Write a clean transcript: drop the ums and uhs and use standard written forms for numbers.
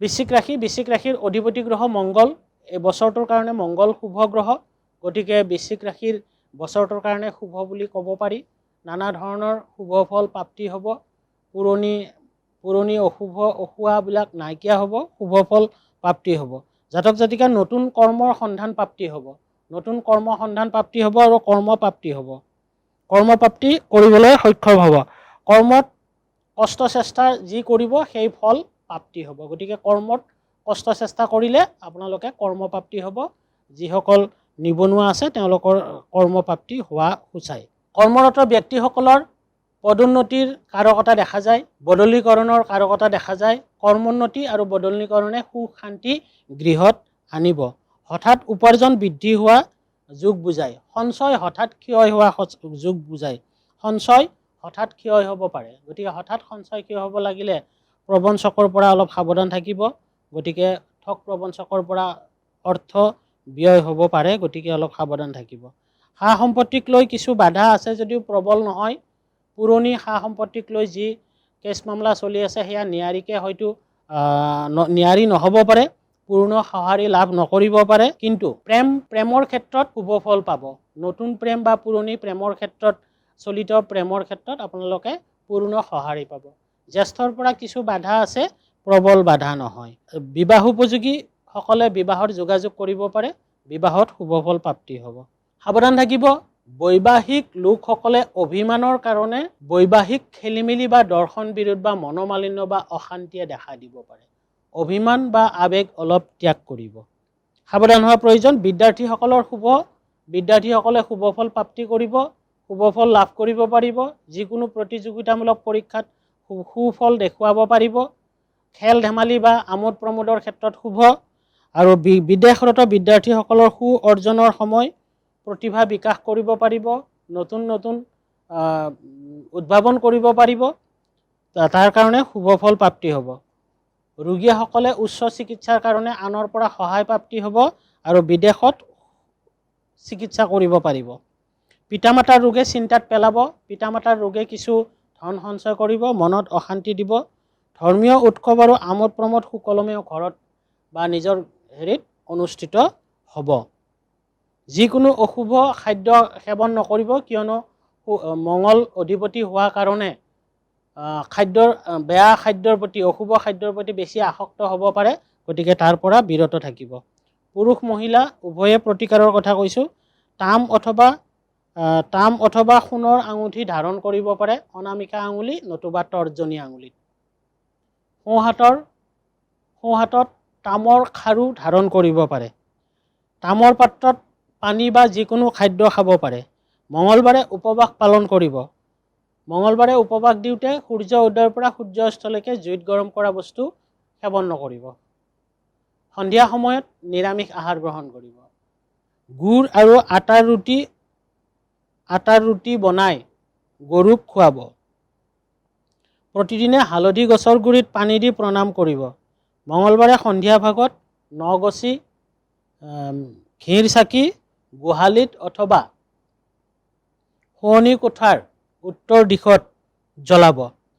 বৃশ্চিক ৰাশিৰ অধিপতি গ্ৰহ মংগল, এই বছৰটোৰ কাৰণে মংগল শুভ গ্ৰহ, গতিকে বৃশ্চিক ৰাশিৰ বছৰটোৰ কাৰণে শুভ বুলি ক'ব পাৰি। নানা ধৰণৰ শুভ ফল প্ৰাপ্তি হ'ব, পুৰণি অসুৱাবিলাক নাইকিয়া হ'ব, শুভ ফল প্ৰাপ্তি হ'ব। জাতক জাতিকাৰ নতুন কৰ্মৰ সন্ধান প্ৰাপ্তি হ'ব, আৰু কৰ্মপ্ৰাপ্তি হ'ব, কৰ্মপ্ৰাপ্তি কৰিবলৈ সক্ষম হ'ব। কৰ্মত কষ্ট চেষ্টা যি কৰিব সেই ফল প্ৰাপ্তি হ'ব। গতিকে কৰ্মত কষ্ট চেষ্টা কৰিলে আপোনালোকে কৰ্মপ্ৰাপ্তি হ'ব। যিসকল নিবনুৱা আছে তেওঁলোকৰ কৰ্মপ্ৰাপ্তি হোৱা সূচায়। কৰ্মৰত ব্যক্তিসকলৰ পদোন্নতিৰ কাৰকতা দেখা যায়, বদলীকৰণৰ কাৰকতা দেখা যায়। কৰ্মোন্নতি আৰু বদলীকৰণে সুখ শান্তি গৃহত আনিব। হঠাৎ উপাৰ্জন বৃদ্ধি হোৱা যোগ বুজায়। সঞ্চয় হঠাৎ ক্ষয় হোৱা যোগ বুজায়। সঞ্চয় হঠাৎ ক্ষয় হ'ব পাৰে। গতিকে হঠাৎ সঞ্চয় ক্ষয় হ'ব লাগিলে প্ৰবঞ্চকৰ পৰা অলপ সাৱধান থাকিব। গতিকে ঠগ প্ৰবঞ্চকৰ পৰা অৰ্থ ব্যয় হ'ব পাৰে, গতিকে অলপ সাৱধান থাকিব। সা সম্পত্তিক লৈ কিছু বাধা আছে যদিও প্ৰবল নহয়। পুৰণি সা সম্পত্তিক লৈ যি কেছ মামলা চলি আছে সেয়া নিয়াৰী নহ'ব পাৰে, পূৰ্ণ সঁহাৰি লাভ নকৰিব পাৰে। কিন্তু প্ৰেমৰ ক্ষেত্ৰত শুভ ফল পাব। নতুন প্ৰেম বা পুৰণি প্ৰেমৰ ক্ষেত্ৰত, চলিত প্ৰেমৰ ক্ষেত্ৰত আপোনালোকে পূৰ্ণ সঁহাৰি পাব। জ্যেষ্ঠৰ পৰা কিছু বাধা আছে, প্ৰবল বাধা নহয়। বিবাহ উপযোগী সকলে বিবাহৰ যোগাযোগ কৰিব পাৰে, বিবাহত শুভ ফল প্ৰাপ্তি হ'ব। সাৱধান থাকিব। বৈবাহিক লোকসকলে অভিমানৰ কাৰণে বৈবাহিক খেলিমেলি বা দৰ্শন বিৰোধ বা মনোমালিন্য বা অশান্তিয়ে দেখা দিব পাৰে। অভিমান বা আৱেগ অলপ ত্যাগ কৰিব। সাৱধান হোৱা প্ৰয়োজন। বিদ্যাৰ্থীসকলে শুভ ফল প্ৰাপ্তি কৰিব, শুভ ফল লাভ কৰিব পাৰিব। যিকোনো প্ৰতিযোগিতামূলক পৰীক্ষাত সুফল দেখুৱাব পাৰিব। খেল ধেমালি বা আমোদ প্ৰমোদৰ ক্ষেত্ৰত শুভ। আৰু বিদেশৰত বিদ্যাৰ্থীসকলৰ সু অৰ্জনৰ সময়, প্ৰতিভা বিকাশ কৰিব পাৰিব, নতুন উদ্ভাৱন কৰিব পাৰিব, তাৰ কাৰণে শুভ ফল প্ৰাপ্তি হ'ব। ৰোগীসকলে উচ্চ চিকিৎসাৰ কাৰণে আনৰ পৰা সহায় প্ৰাপ্তি হ'ব আৰু বিদেশত চিকিৎসা কৰিব পাৰিব। পিতামাতাৰ ৰোগে চিন্তাত পেলাব, পিতামাতাৰ ৰোগে কিছু ধন সঞ্চয় কৰিব, মনত অশান্তি দিব। ধৰ্মীয় উৎসৱ আৰু আমোদ প্ৰমোদ সুকলমে ঘৰত বা নিজৰ অনুষ্ঠিত হ'ব। যিকোনো অশুভ খাদ্য সেৱন নকৰিব, কিয়নো মংগল অধিপতি হোৱাৰ কাৰণে বেয়া খাদ্যৰ প্ৰতি, অশুভ খাদ্যৰ প্ৰতি বেছি আসক্ত হ'ব পাৰে। গতিকে তাৰ পৰা বিৰত থাকিব। পুৰুষ মহিলা উভয়ে প্ৰতিকাৰৰ কথা কৈছোঁ। তাম অথবা সোণৰ আঙুঠি ধাৰণ কৰিব পাৰে, অনামিকা আঙুলি নতুবা তৰ্জনী আঙুলিত। সোঁহাতত তামৰ খাৰু ধাৰণ কৰিব পাৰে। তামৰ পাত্ৰত পানী বা যিকোনো খাদ্য খাব পাৰে। মঙলবাৰে উপবাস পালন কৰিব। মঙলবাৰে উপবাস দিওঁতে সূৰ্য উদয়ৰ পৰা সূৰ্য অস্তলৈকে জুইত গৰম কৰা বস্তু সেৱন নকৰিব। সন্ধিয়া সময়ত নিৰামিষ আহাৰ গ্ৰহণ কৰিব। গুড় আৰু আটাৰ ৰুটি বনাই গৰুক খুৱাব। প্ৰতিদিনে হালধি গছৰ গুৰিত পানী দি প্ৰণাম কৰিব। মঙলবাৰে সন্ধিয়া ভাগত নগছি ঘিৰ চাকি গোহালিত অথবা শোৱনি কোঠাৰ উত্তৰ দিশত জ্বলাব।